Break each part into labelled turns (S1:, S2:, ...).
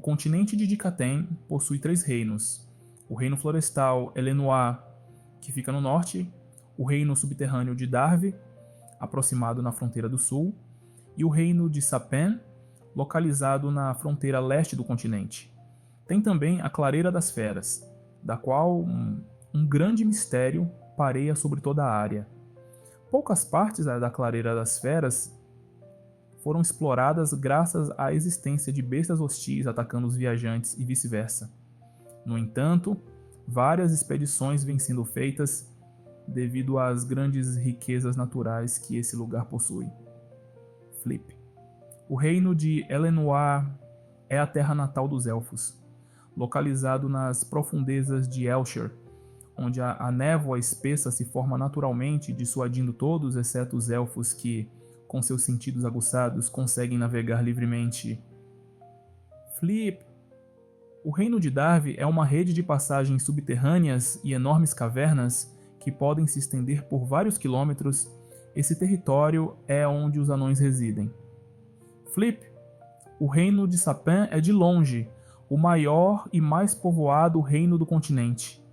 S1: continente de Dikaten possui 3 reinos: o reino florestal Elenoir, que fica no norte, o reino subterrâneo de Darve, aproximado na fronteira do sul, e o reino de Sapin, localizado na fronteira leste do continente. Tem também a Clareira das Feras, da qual um grande mistério pareia sobre toda a área. Poucas partes da Clareira das Feras foram exploradas graças à existência de bestas hostis atacando os viajantes e vice-versa. No entanto, várias expedições vêm sendo feitas devido às grandes riquezas naturais que esse lugar possui. Flip. O reino de Elenoir é a terra natal dos elfos, localizado nas profundezas de Elshire, onde a névoa espessa se forma naturalmente, dissuadindo todos, exceto os elfos que, com seus sentidos aguçados, conseguem navegar livremente. Flip. O reino de Darve é uma rede de passagens subterrâneas e enormes cavernas que podem se estender por vários quilômetros. Esse território é onde os anões residem. Flip. O reino de Sapin é de longe o maior e mais povoado reino do continente.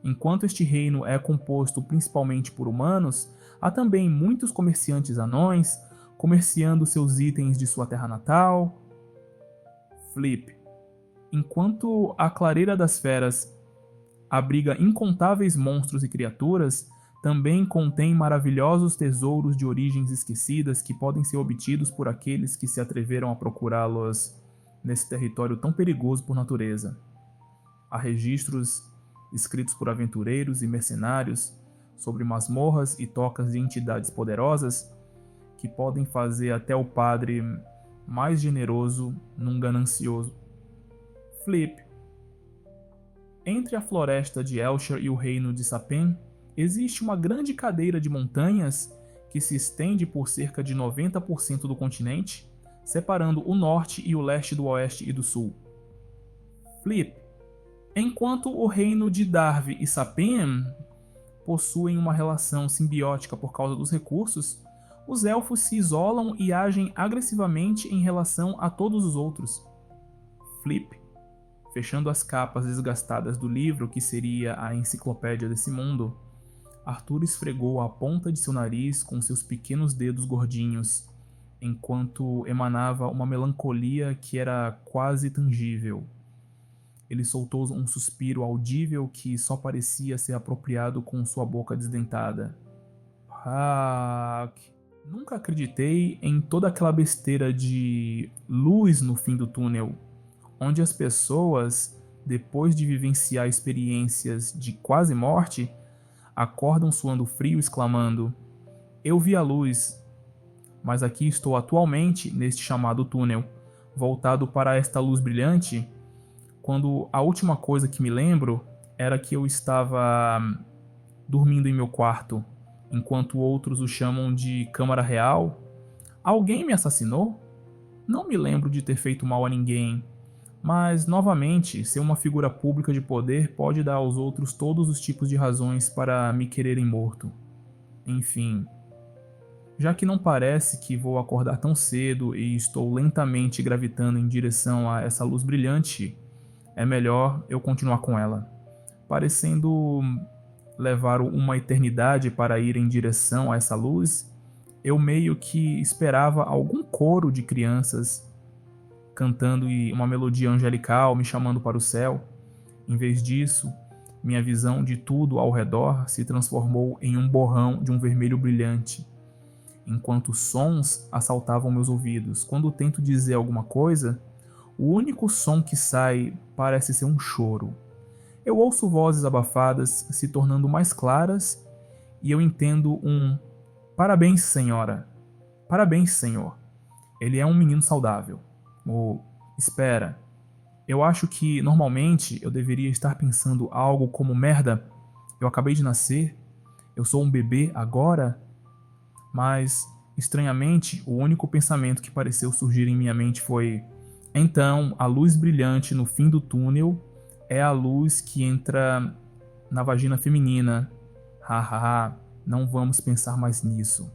S1: Enquanto este reino é composto principalmente por humanos, há também muitos comerciantes anões comerciando seus itens de sua terra natal. Flip. Enquanto a Clareira das Feras abriga incontáveis monstros e criaturas, também contém maravilhosos tesouros de origens esquecidas que podem ser obtidos por aqueles que se atreveram a procurá-los nesse território tão perigoso por natureza. Há registros escritos por aventureiros e mercenários sobre masmorras e tocas de entidades poderosas que podem fazer até o padre mais generoso num ganancioso. Flip. Entre a floresta de Elshire e o reino de Sapin, existe uma grande cadeira de montanhas que se estende por cerca de 90% do continente, separando o norte e o leste do oeste e do sul. Flip. Enquanto o reino de Darve e Sapin possuem uma relação simbiótica por causa dos recursos, os elfos se isolam e agem agressivamente em relação a todos os outros. Flip. Fechando as capas desgastadas do livro que seria a enciclopédia desse mundo, Arthur esfregou a ponta de seu nariz com seus pequenos dedos gordinhos, enquanto emanava uma melancolia que era quase tangível. Ele soltou um suspiro audível que só parecia ser apropriado com sua boca desdentada. Nunca acreditei em toda aquela besteira de luz no fim do túnel, onde as pessoas, depois de vivenciar experiências de quase morte, acordam suando frio exclamando: "Eu vi a luz", mas aqui estou atualmente neste chamado túnel, voltado para esta luz brilhante, quando a última coisa que me lembro era que eu estava dormindo em meu quarto, enquanto outros o chamam de Câmara Real. Alguém me assassinou? Não me lembro de ter feito mal a ninguém, mas, novamente, ser uma figura pública de poder pode dar aos outros todos os tipos de razões para me quererem morto. Enfim, já que não parece que vou acordar tão cedo e estou lentamente gravitando em direção a essa luz brilhante, é melhor eu continuar com ela, parecendo levar uma eternidade para ir em direção a essa luz. Eu meio que esperava algum coro de crianças cantando e uma melodia angelical me chamando para o céu. Em vez disso, minha visão de tudo ao redor se transformou em um borrão de um vermelho brilhante, enquanto sons assaltavam meus ouvidos. Quando tento dizer alguma coisa, o único som que sai parece ser um choro. Eu ouço vozes abafadas se tornando mais claras e eu entendo um "Parabéns, senhora. Parabéns, senhor. Ele é um menino saudável." Ou "Espera. Eu acho que, normalmente, eu deveria estar pensando algo como merda. Eu acabei de nascer. Eu sou um bebê agora." Mas, estranhamente, o único pensamento que pareceu surgir em minha mente foi: então, a luz brilhante no fim do túnel é a luz que entra na vagina feminina. Hahaha, não vamos pensar mais nisso.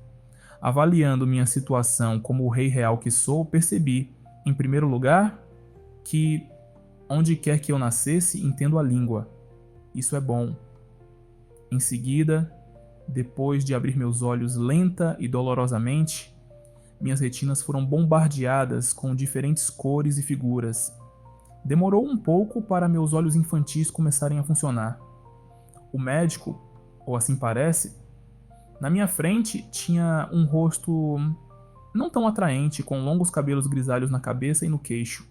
S1: Avaliando minha situação como o rei real que sou, percebi, em primeiro lugar, que Onde quer que eu nascesse, entendo a língua. Isso é bom. Em seguida, depois de abrir meus olhos lenta e dolorosamente, minhas retinas foram bombardeadas com diferentes cores e figuras. Demorou um pouco para meus olhos infantis começarem a funcionar. O médico, ou assim parece, na minha frente tinha um rosto não tão atraente, com longos cabelos grisalhos na cabeça e no queixo.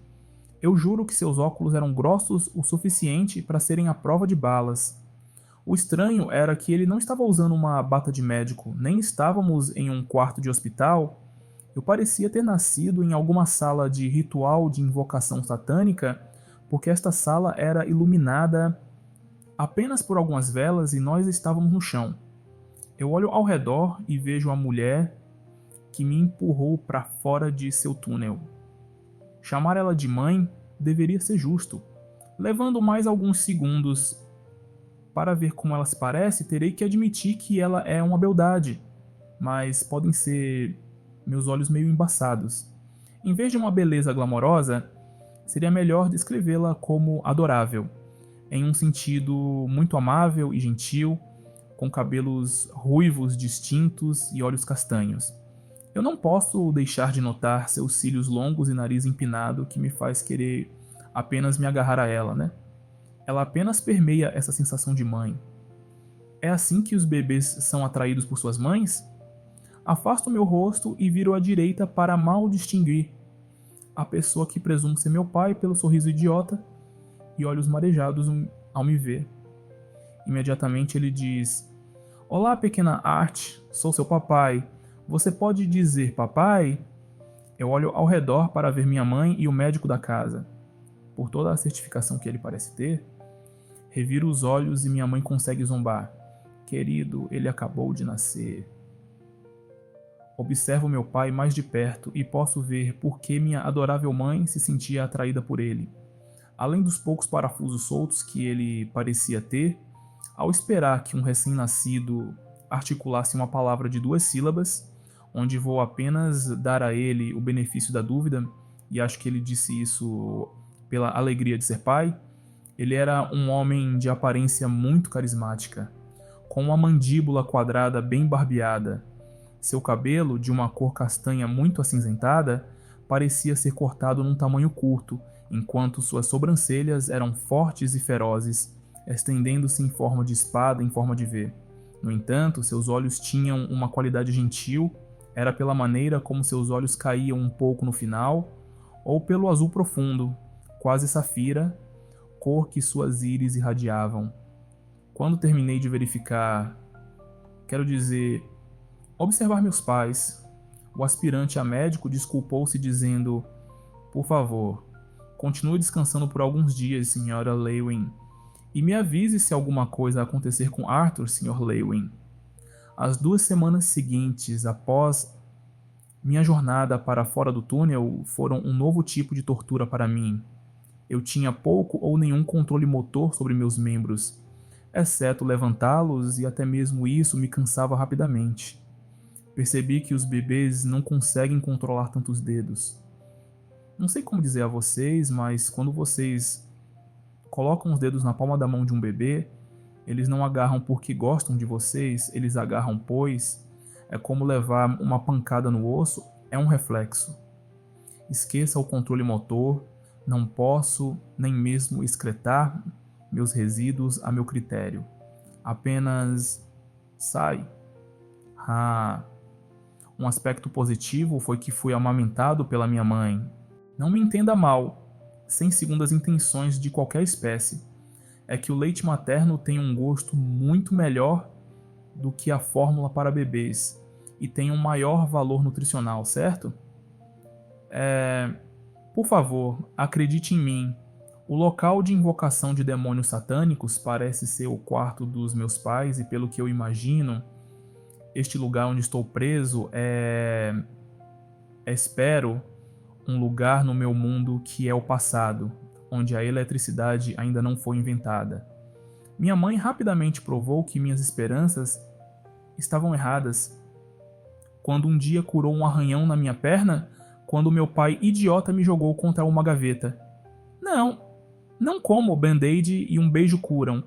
S1: Eu juro que seus óculos eram grossos o suficiente para serem à prova de balas. O estranho era que ele não estava usando uma bata de médico, nem estávamos em um quarto de hospital. Eu parecia ter nascido em alguma sala de ritual de invocação satânica, porque esta sala era iluminada apenas por algumas velas e nós estávamos no chão. Eu olho ao redor e vejo a mulher que me empurrou para fora de seu túnel. Chamar ela de mãe deveria ser justo. Levando mais alguns segundos para ver como ela se parece, terei que admitir que ela é uma beldade, mas podem ser meus olhos meio embaçados. Em vez de uma beleza glamourosa, seria melhor descrevê-la como adorável, em um sentido muito amável e gentil, com cabelos ruivos distintos e olhos castanhos. Eu não posso deixar de notar seus cílios longos e nariz empinado que me faz querer apenas me agarrar a ela, né? Ela apenas permeia essa sensação de mãe. É assim que os bebês são atraídos por suas mães? Afasto meu rosto e viro à direita para mal distinguir a pessoa que presumo ser meu pai pelo sorriso idiota e olhos marejados ao me ver. Imediatamente ele diz: "Olá, pequena Art, sou seu papai. Você pode dizer papai?" Eu olho ao redor para ver minha mãe e o médico da casa. Por toda a certificação que ele parece ter, reviro os olhos e minha mãe consegue zombar: "Querido, ele acabou de nascer." Observo meu pai mais de perto e posso ver por que minha adorável mãe se sentia atraída por ele. Além dos poucos parafusos soltos que ele parecia ter, ao esperar que um recém-nascido articulasse uma palavra de 2 sílabas, onde vou apenas dar a ele o benefício da dúvida, e acho que ele disse isso pela alegria de ser pai, ele era um homem de aparência muito carismática, com uma mandíbula quadrada bem barbeada. Seu cabelo, de uma cor castanha muito acinzentada, parecia ser cortado num tamanho curto, enquanto suas sobrancelhas eram fortes e ferozes, estendendo-se em forma de espada em forma de V. No entanto, seus olhos tinham uma qualidade gentil, era pela maneira como seus olhos caíam um pouco no final, ou pelo azul profundo, quase safira, cor que suas íris irradiavam. Quando terminei de verificar, observar meus pais, o aspirante a médico desculpou-se dizendo: "Por favor, continue descansando por alguns dias, Sra. Lewin, e me avise se alguma coisa acontecer com Arthur, Sr. Lewin." As 2 semanas seguintes após minha jornada para fora do túnel foram um novo tipo de tortura para mim. Eu tinha pouco ou nenhum controle motor sobre meus membros, exceto levantá-los, e até mesmo isso me cansava rapidamente. Percebi que os bebês não conseguem controlar tantos dedos. Não sei como dizer a vocês, mas quando vocês colocam os dedos na palma da mão de um bebê, eles não agarram porque gostam de vocês, eles agarram pois é como levar uma pancada no osso, é um reflexo. Esqueça o controle motor, não posso nem mesmo excretar meus resíduos a meu critério. Apenas sai. Um aspecto positivo foi que fui amamentado pela minha mãe. Não me entenda mal, sem segundas intenções de qualquer espécie. É que o leite materno tem um gosto muito melhor do que a fórmula para bebês e tem um maior valor nutricional, certo? Por favor, acredite em mim. O local de invocação de demônios satânicos parece ser o quarto dos meus pais e, pelo que eu imagino, este lugar onde estou preso espero, um lugar no meu mundo que é o passado, onde a eletricidade ainda não foi inventada. Minha mãe rapidamente provou que minhas esperanças estavam erradas. Quando um dia curou um arranhão na minha perna, quando meu pai idiota me jogou contra uma gaveta. Não, Não como o Band-Aid e um beijo curam,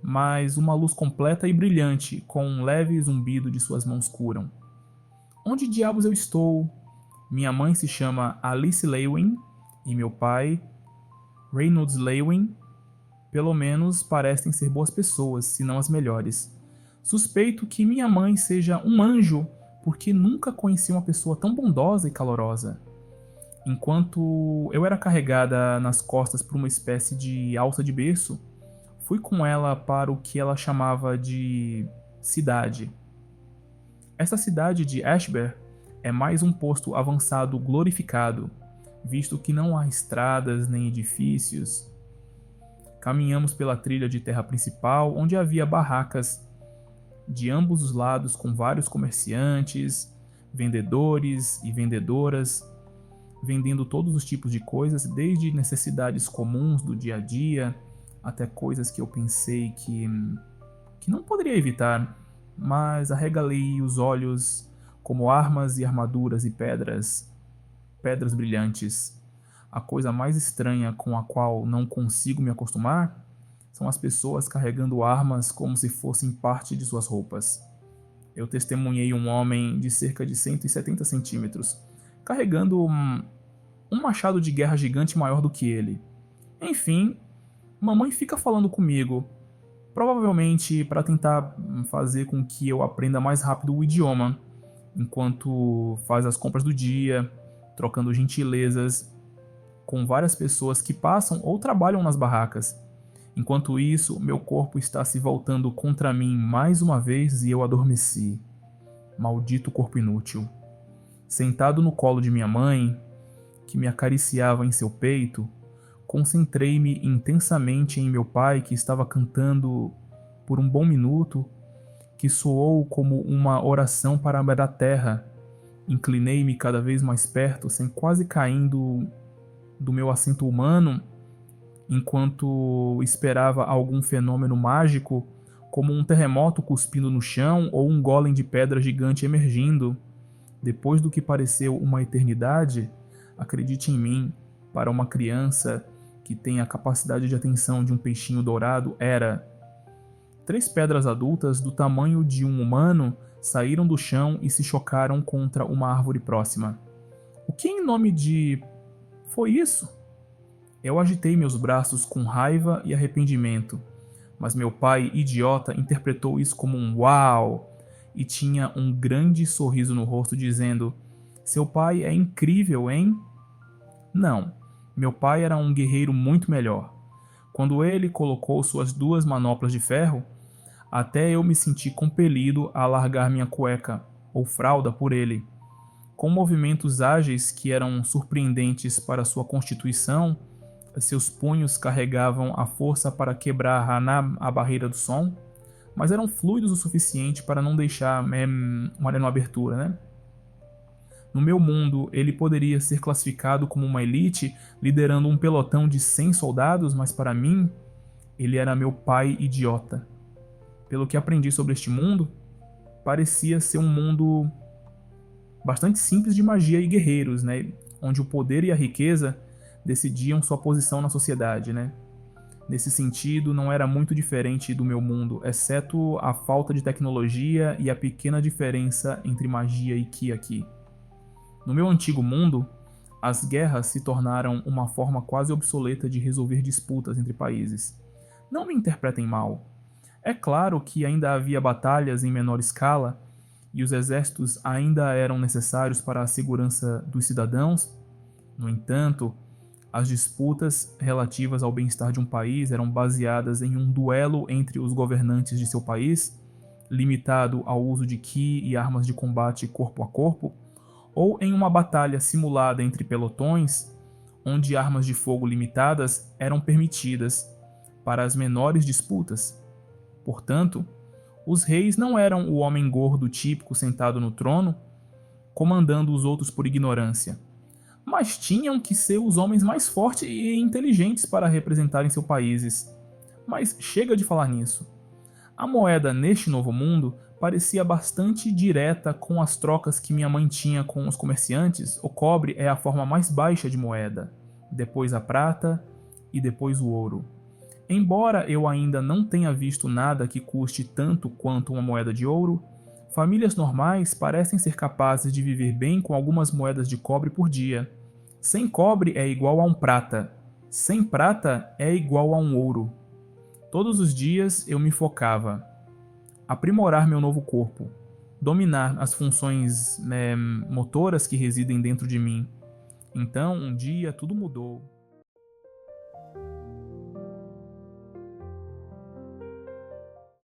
S1: mas uma luz completa e brilhante, com um leve zumbido de suas mãos curam. Onde diabos eu estou? Minha mãe se chama Alice Lewin e meu pai, Reynolds Lewin, pelo menos parecem ser boas pessoas, se não as melhores. Suspeito que minha mãe seja um anjo, porque nunca conheci uma pessoa tão bondosa e calorosa. Enquanto eu era carregada nas costas por uma espécie de alça de berço, fui com ela para o que ela chamava de cidade. Essa cidade de Ashbear é mais um posto avançado glorificado, visto que não há estradas nem edifícios. Caminhamos pela trilha de terra principal, onde havia barracas de ambos os lados com vários comerciantes, vendedores e vendedoras, vendendo todos os tipos de coisas, desde necessidades comuns do dia a dia até coisas que eu pensei que não poderia evitar, mas arregalei os olhos como armas e armaduras e pedras brilhantes. A coisa mais estranha com a qual não consigo me acostumar são as pessoas carregando armas como se fossem parte de suas roupas. Eu testemunhei um homem de cerca de 170 centímetros carregando um machado de guerra gigante maior do que ele. Enfim, mamãe fica falando comigo, provavelmente para tentar fazer com que eu aprenda mais rápido o idioma, enquanto faz as compras do dia, trocando gentilezas com várias pessoas que passam ou trabalham nas barracas. Enquanto isso, meu corpo está se voltando contra mim mais uma vez e eu adormeci. Maldito corpo inútil. Sentado no colo de minha mãe, que me acariciava em seu peito, concentrei-me intensamente em meu pai que estava cantando por um bom minuto, que soou como uma oração para a terra. Inclinei-me cada vez mais perto, sem quase caindo do meu assento humano, enquanto esperava algum fenômeno mágico, como um terremoto cuspindo no chão ou um golem de pedra gigante emergindo. Depois do que pareceu uma eternidade, acredite em mim, para uma criança que tem a capacidade de atenção de um peixinho dourado, era 3 pedras adultas do tamanho de um humano saíram do chão e se chocaram contra uma árvore próxima. O que em nome de... foi isso? Eu agitei meus braços com raiva e arrependimento, mas meu pai, idiota, interpretou isso como um uau e tinha um grande sorriso no rosto dizendo: "Seu pai é incrível, hein?" Não, meu pai era um guerreiro muito melhor. Quando ele colocou suas 2 manoplas de ferro, até eu me senti compelido a largar minha cueca, ou fralda, por ele. Com movimentos ágeis que eram surpreendentes para sua constituição, seus punhos carregavam a força para quebrar a barreira do som, mas eram fluidos o suficiente para não deixar uma abertura, né? No meu mundo, ele poderia ser classificado como uma elite, liderando um pelotão de 100 soldados, mas para mim, ele era meu pai idiota. Pelo que aprendi sobre este mundo, parecia ser um mundo bastante simples de magia e guerreiros, né? Onde o poder e a riqueza decidiam sua posição na sociedade, né? Nesse sentido, não era muito diferente do meu mundo, exceto a falta de tecnologia e a pequena diferença entre magia e ki aqui. No meu antigo mundo, as guerras se tornaram uma forma quase obsoleta de resolver disputas entre países. Não me interpretem mal. É claro que ainda havia batalhas em menor escala, e os exércitos ainda eram necessários para a segurança dos cidadãos. No entanto, as disputas relativas ao bem-estar de um país eram baseadas em um duelo entre os governantes de seu país, limitado ao uso de ki e armas de combate corpo a corpo, ou em uma batalha simulada entre pelotões, onde armas de fogo limitadas eram permitidas para as menores disputas. Portanto, os reis não eram o homem gordo típico sentado no trono, comandando os outros por ignorância, mas tinham que ser os homens mais fortes e inteligentes para representarem seus países. Mas chega de falar nisso. A moeda neste novo mundo parecia bastante direta com as trocas que minha mãe tinha com os comerciantes. O cobre é a forma mais baixa de moeda, depois a prata e depois o ouro. Embora eu ainda não tenha visto nada que custe tanto quanto uma moeda de ouro, famílias normais parecem ser capazes de viver bem com algumas moedas de cobre por dia. 100 cobre é igual a um prata. 100 prata é igual a um ouro. Todos os dias eu me focava. Aprimorar meu novo corpo. Dominar as funções motoras que residem dentro de mim. Então, um dia tudo mudou.